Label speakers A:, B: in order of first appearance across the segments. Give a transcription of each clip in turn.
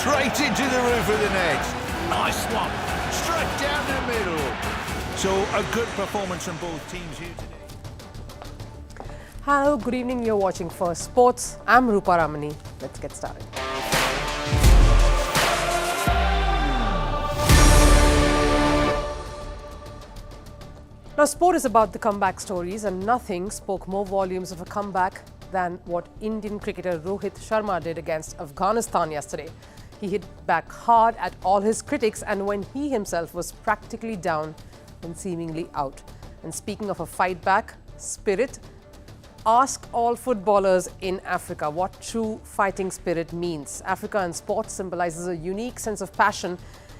A: straight into the roof of the net. Nice one. Straight down the middle. So a good performance from both teams here today.
B: Hello, good evening. You're watching Firstpost. I'm Rupha Ramani. Let's get started. Now, sport is about the comeback stories, and nothing spoke more volumes of a comeback than what Indian cricketer Rohit Sharma did against Afghanistan yesterday. He hit back hard at all his critics, and when he himself was practically down and seemingly out. And speaking of a fight back spirit, ask all footballers in Africa what true fighting spirit means. Africa in sports symbolizes a unique sense of passion.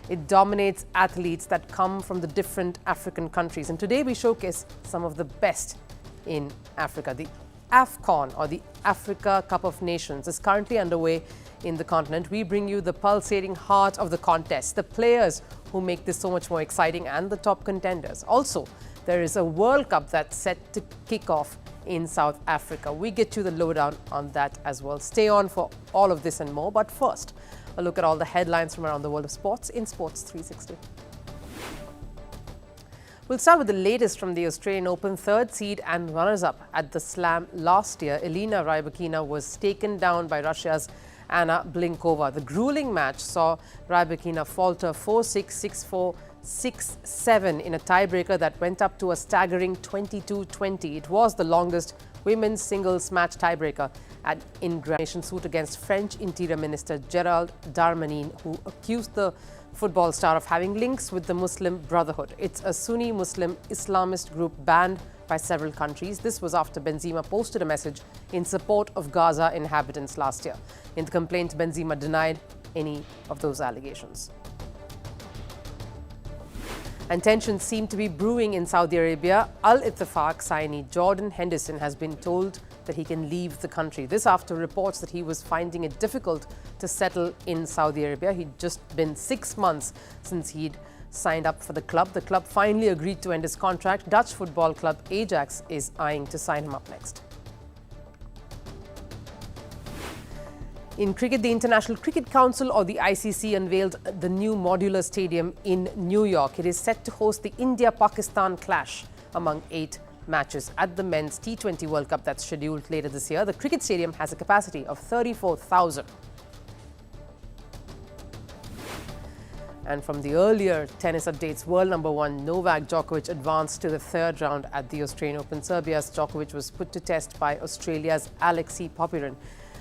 B: It dominates athletes that come from the different African countries. And today we showcase some of the best in Africa. The AFCON, or the Africa Cup of Nations, is currently underway in the continent. We bring you the pulsating heart of the contest, the players who make this so much more exciting, and the top contenders. Also, there is a World Cup that's set to kick off in South Africa. We get you the lowdown on that as well. Stay on for all of this and more. But first, a look at all the headlines from around the world of sports in Sports 360. We'll start with the latest from the Australian Open. Third seed and runners-up at the Slam last year, Elena Rybakina was taken down by Russia's Anna Blinkova. The grueling match saw Rybakina falter 4-6, 6-4, 6-7 in a tiebreaker that went up to a staggering 22-20. It was the longest women's singles match tiebreaker at in suit against French Interior Minister Gérald Darmanin, who accused the football star of having links with the Muslim Brotherhood. It's a Sunni Muslim Islamist group banned by several countries. This was after Benzema posted a message in support of Gaza inhabitants last year. In the complaint, Benzema denied any of those allegations. And tensions seem to be brewing in Saudi Arabia. Al Ittifaq signee Jordan Henderson has been told that he can leave the country. This after reports that he was finding it difficult to settle in Saudi Arabia. He'd just been 6 months since he'd signed up for the club. The club finally agreed to end his contract. Dutch football club Ajax is eyeing to sign him up next. In cricket, the International Cricket Council, or the ICC, unveiled the new modular stadium in New York. It is set to host the India-Pakistan clash among 8 matches at the Men's T20 World Cup that's scheduled later this year. The cricket stadium has a capacity of 34,000. And from the earlier tennis updates, world number 1 Novak Djokovic advanced to the 3rd round at the Australian Open. Serbia's Djokovic was put to test by Australia's Alexei Popyrin.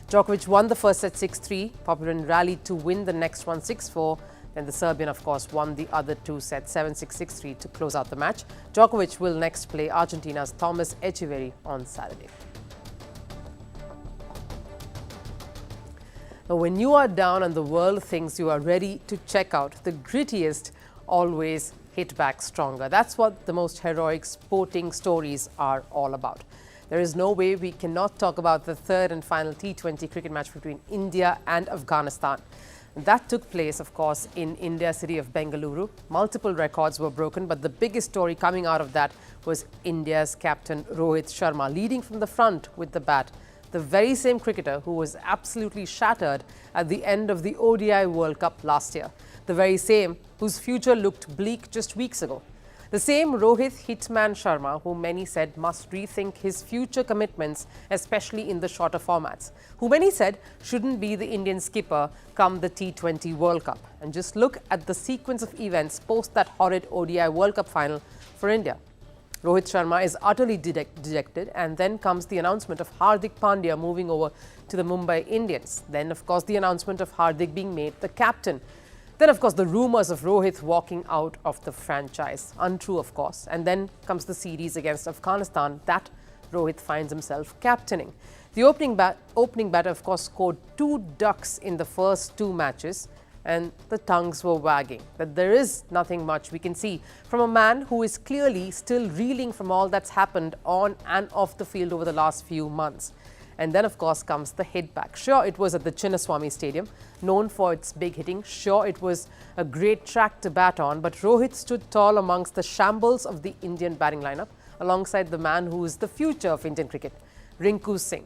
B: Djokovic won the first set 6-3. Popyrin rallied to win the next one 6-4. Then the Serbian, of course, won the other 2 sets 7-6, 6-3 to close out the match. Djokovic will next play Argentina's Thomas Echeverry on Saturday. Now, when you are down and the world thinks you are ready to check out, the grittiest always hit back stronger. That's what the most heroic sporting stories are all about. There is no way we cannot talk about the third and final T20 cricket match between India and Afghanistan. That took place, of course, in India's city of Bengaluru. Multiple records were broken, but the biggest story coming out of that was India's captain Rohit Sharma, leading from the front with the bat. The very same cricketer who was absolutely shattered at the end of the ODI World Cup last year. The very same whose future looked bleak just weeks ago. The same Rohit Hitman Sharma, who many said must rethink his future commitments, especially in the shorter formats, who many said shouldn't be the Indian skipper come the T20 World Cup. And just look at the sequence of events post that horrid ODI World Cup final for India. Rohit Sharma is utterly dejected, and then comes the announcement of Hardik Pandya moving over to the Mumbai Indians. Then, of course, the announcement of Hardik being made the captain. Then, of course, the rumours of Rohit walking out of the franchise. Untrue, of course. And then comes the series against Afghanistan that Rohit finds himself captaining. The opening batter, of course, scored 2 ducks in the first 2 matches. And the tongues were wagging that there is nothing much we can see from a man who is clearly still reeling from all that's happened on and off the field over the last few months. And then, of course, comes the hit back. Sure, it was at the Chinnaswamy Stadium, known for its big hitting. Sure, it was a great track to bat on, but Rohit stood tall amongst the shambles of the Indian batting lineup, alongside the man who is the future of Indian cricket, Rinku Singh.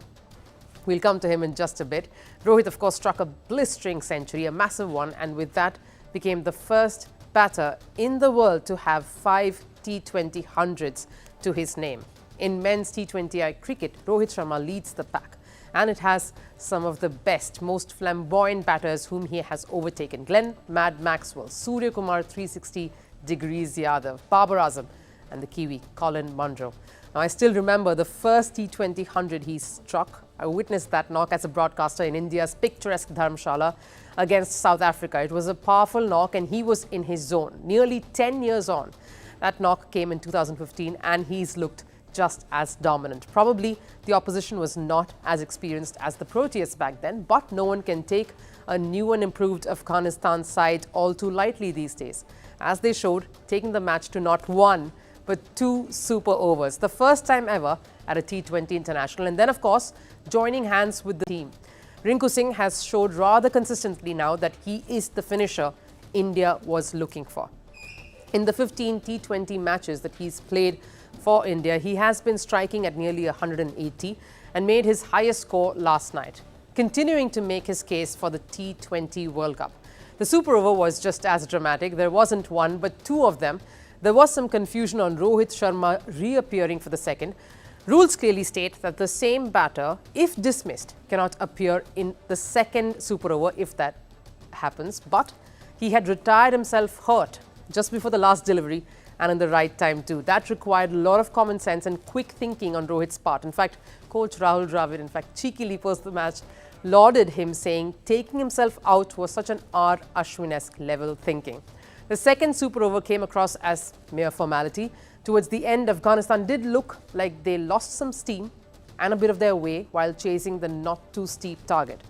B: We'll come to him in just a bit. Rohit, of course, struck a blistering century, a massive one, and with that became the first batter in the world to have 5 T20 hundreds to his name. In men's T20I cricket, Rohit Sharma leads the pack, and it has some of the best, most flamboyant batters whom he has overtaken. Glenn Mad Maxwell, Surya Kumar 360 degrees Yadav, Babar Azam, and the Kiwi Colin Munro. Now, I still remember the first T20 100 he struck. I witnessed that knock as a broadcaster in India's picturesque Dharamshala against South Africa. It was a powerful knock and he was in his zone. Nearly 10 years on, that knock came in 2015 and he's looked just as dominant. Probably the opposition was not as experienced as the Proteas back then, but no one can take a new and improved Afghanistan side all too lightly these days, as they showed, taking the match to not one but 2 super overs, the first time ever at a T20 international, and then of course joining hands with the team. Rinku Singh has showed rather consistently now that he is the finisher India was looking for. In the 15 T20 matches that he's played for India, he has been striking at nearly 180 and made his highest score last night, continuing to make his case for the T20 World Cup. The super over was just as dramatic. There wasn't one, but 2 of them. There was some confusion on Rohit Sharma reappearing for the second. Rules clearly state that the same batter, if dismissed, cannot appear in the second super over if that happens. But he had retired himself hurt just before the last delivery and in the right time too. That required a lot of common sense and quick thinking on Rohit's part. In fact, coach Rahul Dravid, cheekily post the match, lauded him, saying taking himself out was such an R. Ashwin-esque level thinking. The second super over came across as mere formality. Towards the end, Afghanistan did look like they lost some steam and a bit of their way while chasing the not too steep target.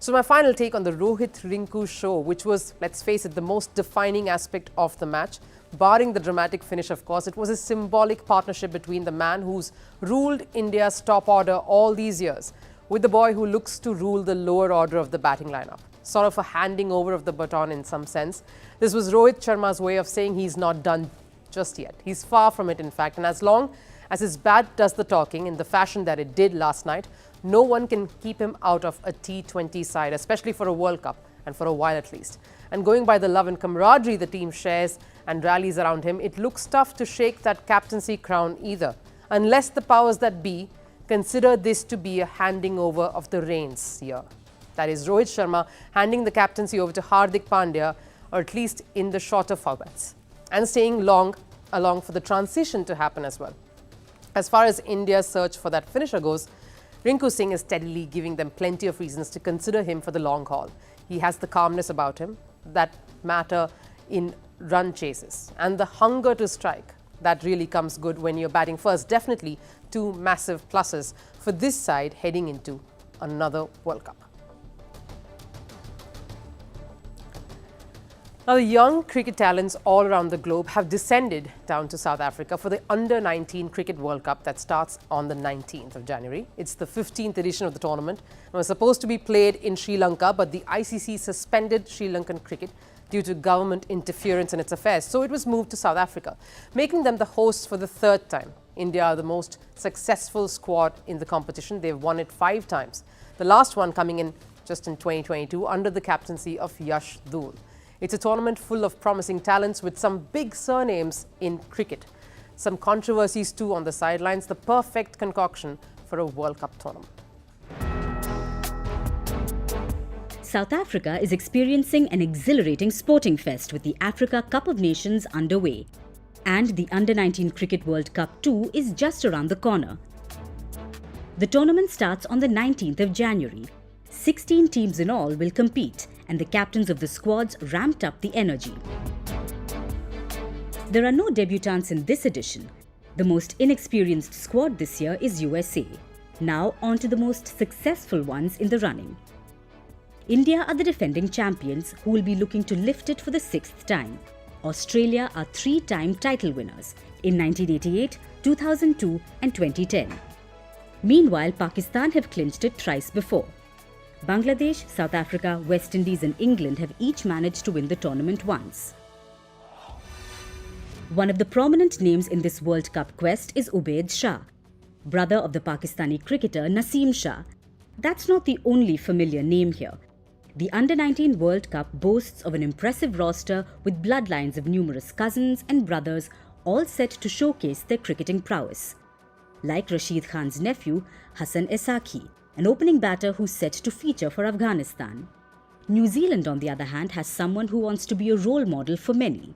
B: So my final take on the Rohit Rinku show, which was, let's face it, the most defining aspect of the match, barring the dramatic finish, of course, it was a symbolic partnership between the man who's ruled India's top order all these years with the boy who looks to rule the lower order of the batting lineup. Sort of a handing over of the baton in some sense. This was Rohit Sharma's way of saying he's not done just yet. He's far from it, in fact. And as long as his bat does the talking in the fashion that it did last night, no one can keep him out of a T20 side, especially for a World Cup and for a while at least. And going by the love and camaraderie the team shares and rallies around him, it looks tough to shake that captaincy crown either, unless the powers that be consider this to be a handing over of the reins here. That is Rohit Sharma handing the captaincy over to Hardik Pandya, or at least in the shorter formats, and staying along for the transition to happen as well. As far as India's search for that finisher goes, Rinku Singh is steadily giving them plenty of reasons to consider him for the long haul. He has the calmness about him that matter in run chases, and the hunger to strike that really comes good when you're batting first. Definitely 2 massive pluses for this side heading into another World Cup. Now, the young cricket talents all around the globe have descended down to South Africa for the Under-19 Cricket World Cup that starts on the 19th of January. It's the 15th edition of the tournament. It was supposed to be played in Sri Lanka, but the ICC suspended Sri Lankan cricket due to government interference in its affairs. So it was moved to South Africa, making them the hosts for the 3rd time. India are the most successful squad in the competition. They've won it 5 times. The last one coming in just in 2022 under the captaincy of Yash Dhul. It's a tournament full of promising talents with some big surnames in cricket. Some controversies too on the sidelines, the perfect concoction for a World Cup tournament.
C: South Africa is experiencing an exhilarating sporting fest with the Africa Cup of Nations underway. And the Under-19 Cricket World Cup 2 is just around the corner. The tournament starts on the 19th of January. 16 teams in all will compete, and the captains of the squads ramped up the energy. There are no debutants in this edition. The most inexperienced squad this year is USA. Now on to the most successful ones in the running. India are the defending champions who will be looking to lift it for the 6th time. Australia are 3-time title winners in 1988, 2002 and 2010. Meanwhile, Pakistan have clinched it thrice before. Bangladesh, South Africa, West Indies and England have each managed to win the tournament once. One of the prominent names in this World Cup quest is Ubaid Shah, brother of the Pakistani cricketer Naseem Shah. That's not the only familiar name here. The Under-19 World Cup boasts of an impressive roster with bloodlines of numerous cousins and brothers, all set to showcase their cricketing prowess. Like Rashid Khan's nephew, Hassan Esaki, an opening batter who's set to feature for Afghanistan. New Zealand, on the other hand, has someone who wants to be a role model for many.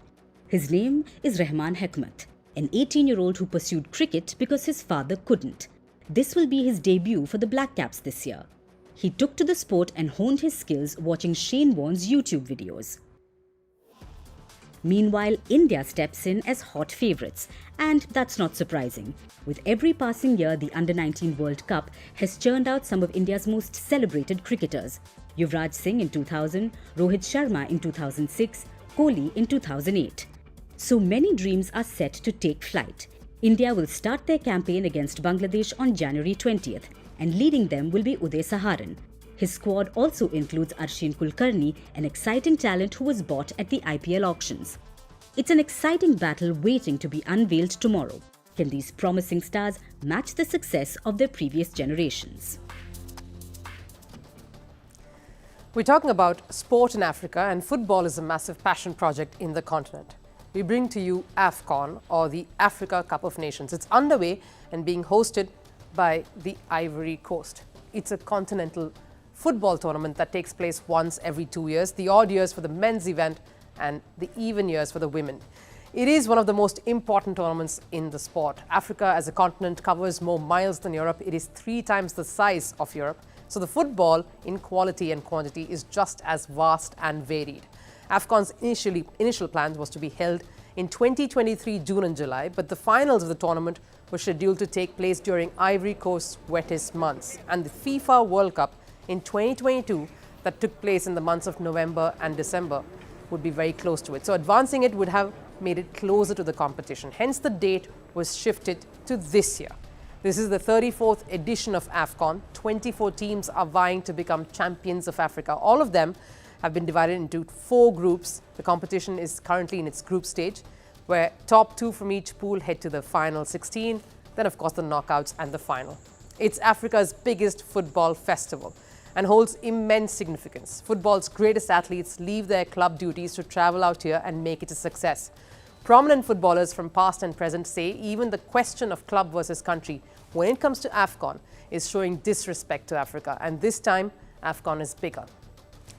C: His name is Rahman Hekmat, an 18-year-old who pursued cricket because his father couldn't. This will be his debut for the Black Caps this year. He took to the sport and honed his skills watching Shane Warne's YouTube videos. Meanwhile, India steps in as hot favourites, and that's not surprising. With every passing year, the Under-19 World Cup has churned out some of India's most celebrated cricketers. Yuvraj Singh in 2000, Rohit Sharma in 2006, Kohli in 2008. So many dreams are set to take flight. India will start their campaign against Bangladesh on January 20th, and leading them will be Uday Saharan. His squad also includes Arshin Kulkarni, an exciting talent who was bought at the IPL auctions. It's an exciting battle waiting to be unveiled tomorrow. Can these promising stars match the success of their previous generations?
B: We're talking about sport in Africa, and football is a massive passion project in the continent. We bring to you AFCON, or the Africa Cup of Nations. It's underway and being hosted by the Ivory Coast. It's a continental football tournament that takes place once every 2 years, the odd years for the men's event and the even years for the women. It is one of the most important tournaments in the sport. Africa as a continent covers more miles than Europe. It is 3 times the size of Europe. So the football in quality and quantity is just as vast and varied. AFCON's initial plan was to be held in 2023 June and July, but the finals of the tournament were scheduled to take place during Ivory Coast's wettest months. And the FIFA World Cup in 2022 that took place in the months of November and December would be very close to it. So advancing it would have made it closer to the competition. Hence the date was shifted to this year. This is the 34th edition of AFCON. 24 teams are vying to become champions of Africa. All of them have been divided into 4 groups. The competition is currently in its group stage, where top 2 from each pool head to the final 16, then of course the knockouts and the final. It's Africa's biggest football festival and holds immense significance. Football's greatest athletes leave their club duties to travel out here and make it a success. Prominent footballers from past and present say even the question of club versus country when it comes to AFCON is showing disrespect to Africa, and this time AFCON is bigger.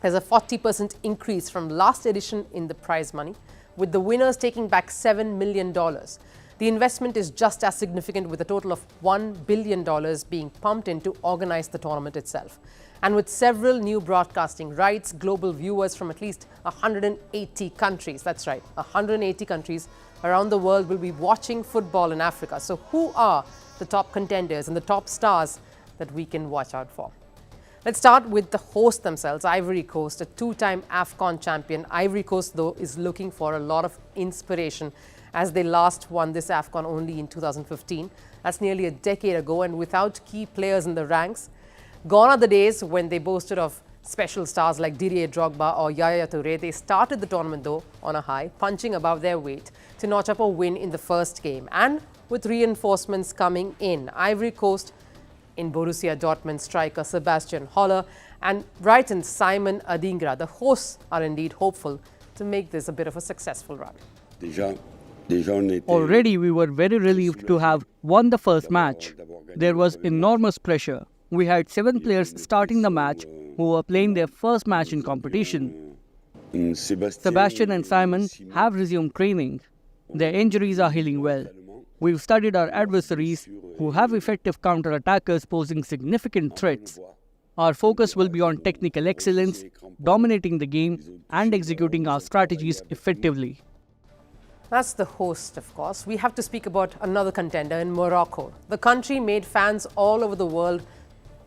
B: There's a 40% increase from last edition in the prize money, with the winners taking back $7 million. The investment is just as significant, with a total of $1 billion being pumped in to organize the tournament itself. And with several new broadcasting rights, global viewers from at least 180 countries, that's right, 180 countries around the world will be watching football in Africa. So who are the top contenders and the top stars that we can watch out for? Let's start with the host themselves, Ivory Coast, a 2-time AFCON champion. Ivory Coast, though, is looking for a lot of inspiration as they last won this AFCON only in 2015. That's nearly a decade ago, and without key players in the ranks. Gone are the days when they boasted of special stars like Didier Drogba or Yaya Touré. They started the tournament, though, on a high, punching above their weight to notch up a win in the first game. And with reinforcements coming in, Ivory Coast in Borussia Dortmund striker Sebastian Haller and Brighton's Simon Adingra, the hosts are indeed hopeful to make this a bit of a successful run.
D: Already we were very relieved to have won the first match. There was enormous pressure. We had 7 players starting the match who were playing their first match in competition. Sebastian and Simon have resumed training. Their injuries are healing well. We've studied our adversaries who have effective counter-attackers posing significant threats. Our focus will be on technical excellence, dominating the game and executing our strategies effectively.
B: That's the host, of course. We have to speak about another contender in Morocco. The country made fans all over the world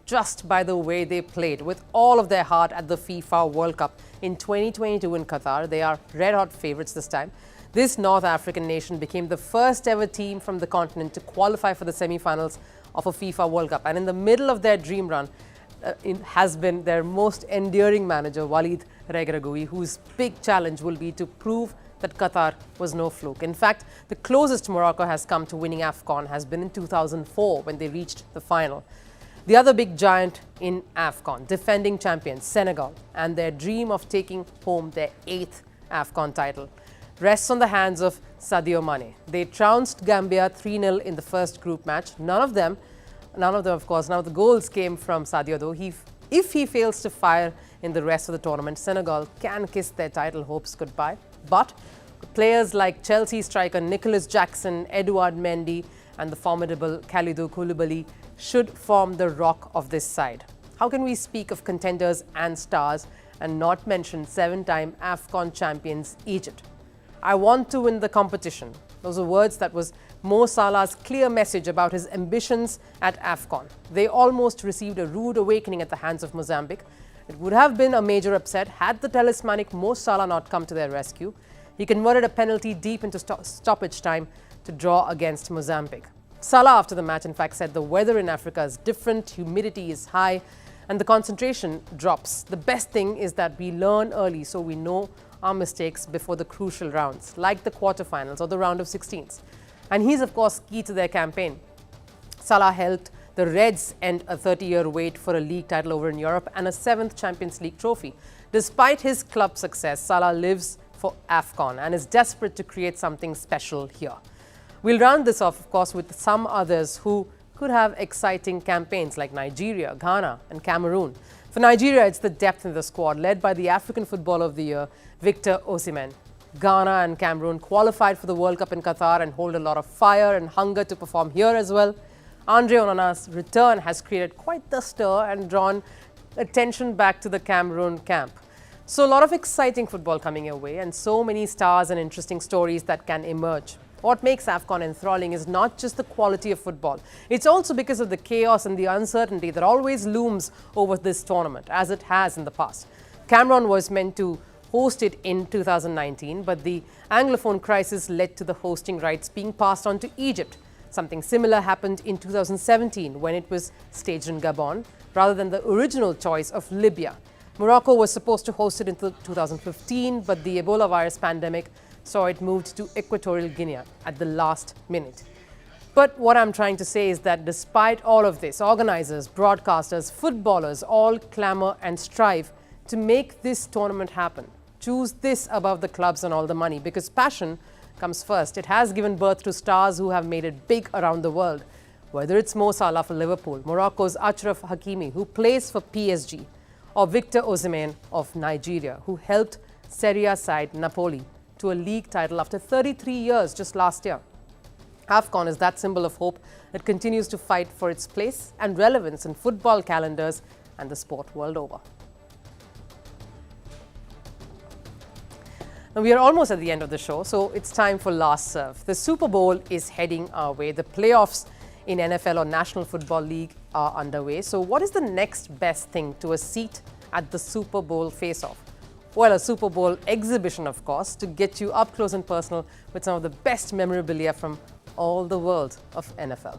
B: just by the way they played, with all of their heart at the FIFA World Cup in 2022 in Qatar. They are red-hot favourites this time. This North African nation became the first ever team from the continent to qualify for the semi-finals of a FIFA World Cup. And in the middle of their dream run has been their most endearing manager, Walid Regragui, whose big challenge will be to prove that Qatar was no fluke. In fact, the closest Morocco has come to winning AFCON has been in 2004 when they reached the final. The other big giant in AFCON, defending champions Senegal, and their dream of taking home their 8th AFCON title, rests on the hands of Sadio Mane. They trounced Gambia 3-0 in the first group match. None of the goals came from Sadio though. If he fails to fire in the rest of the tournament, Senegal can kiss their title hopes goodbye. But players like Chelsea striker Nicholas Jackson, Edouard Mendy and the formidable Kalidou Koulibaly should form the rock of this side. How can we speak of contenders and stars and not mention 7-time AFCON champions Egypt? I want to win the competition. Those are words that was Mo Salah's clear message about his ambitions at AFCON. They almost received a rude awakening at the hands of Mozambique. It would have been a major upset had the talismanic Mo Salah not come to their rescue. He converted a penalty deep into stoppage time to draw against Mozambique. Salah, after the match, in fact, said the weather in Africa is different, humidity is high, and the concentration drops. The best thing is that we learn early so we know our mistakes before the crucial rounds, like the quarterfinals or the round of 16s. And he's, of course, key to their campaign. Salah helped the Reds end a 30-year wait for a league title over in Europe and a 7th Champions League trophy. Despite his club success, Salah lives for AFCON and is desperate to create something special here. We'll round this off, of course, with some others who could have exciting campaigns like Nigeria, Ghana and Cameroon. For Nigeria, it's the depth in the squad, led by the African Footballer of the Year, Victor Osimhen. Ghana and Cameroon qualified for the World Cup in Qatar and hold a lot of fire and hunger to perform here as well. Andre Onana's return has created quite the stir and drawn attention back to the Cameroon camp. So a lot of exciting football coming your way and so many stars and interesting stories that can emerge. What makes AFCON enthralling is not just the quality of football. It's also because of the chaos and the uncertainty that always looms over this tournament, as it has in the past. Cameroon was meant to host it in 2019, but the Anglophone crisis led to the hosting rights being passed on to Egypt. Something similar happened in 2017 when it was staged in Gabon, rather than the original choice of Libya. Morocco was supposed to host it in 2015, but the Ebola virus pandemic saw it moved to Equatorial Guinea at the last minute. But what I'm trying to say is that despite all of this, organizers, broadcasters, footballers all clamor and strive to make this tournament happen. Choose this above the clubs and all the money, because passion comes first. It has given birth to stars who have made it big around the world. Whether it's Mo Salah for Liverpool, Morocco's Achraf Hakimi, who plays for PSG, or Victor Osimhen of Nigeria, who helped Serie A side Napoli to a league title after 33 years just last year. AFCON is that symbol of hope that continues to fight for its place and relevance in football calendars and the sport world over. Now, we are almost at the end of the show, so it's time for Last Serve. The Super Bowl is heading our way. The playoffs in NFL or National Football League are underway. So what is the next best thing to a seat at the Super Bowl face-off? Well, a Super Bowl exhibition, of course, to get you up close and personal with some of the best memorabilia from all the world of NFL.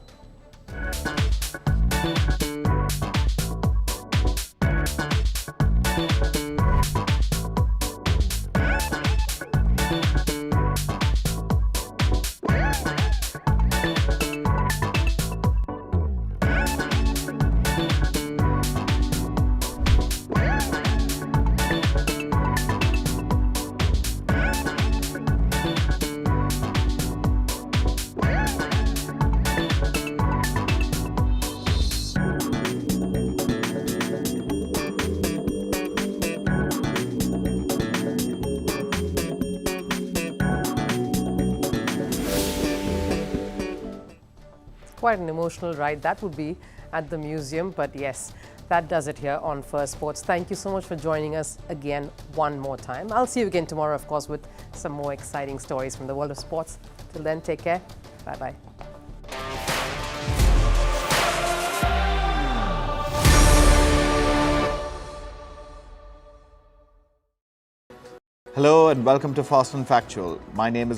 B: Quite an emotional ride that would be at the museum, but yes, that does it here on Firstpost. Thank you so much for joining us again one more time. I'll see you again tomorrow, of course, with some more exciting stories from the world of sports. Till then, take care. Bye-bye.
E: Hello and welcome to Fast and Factual. My name is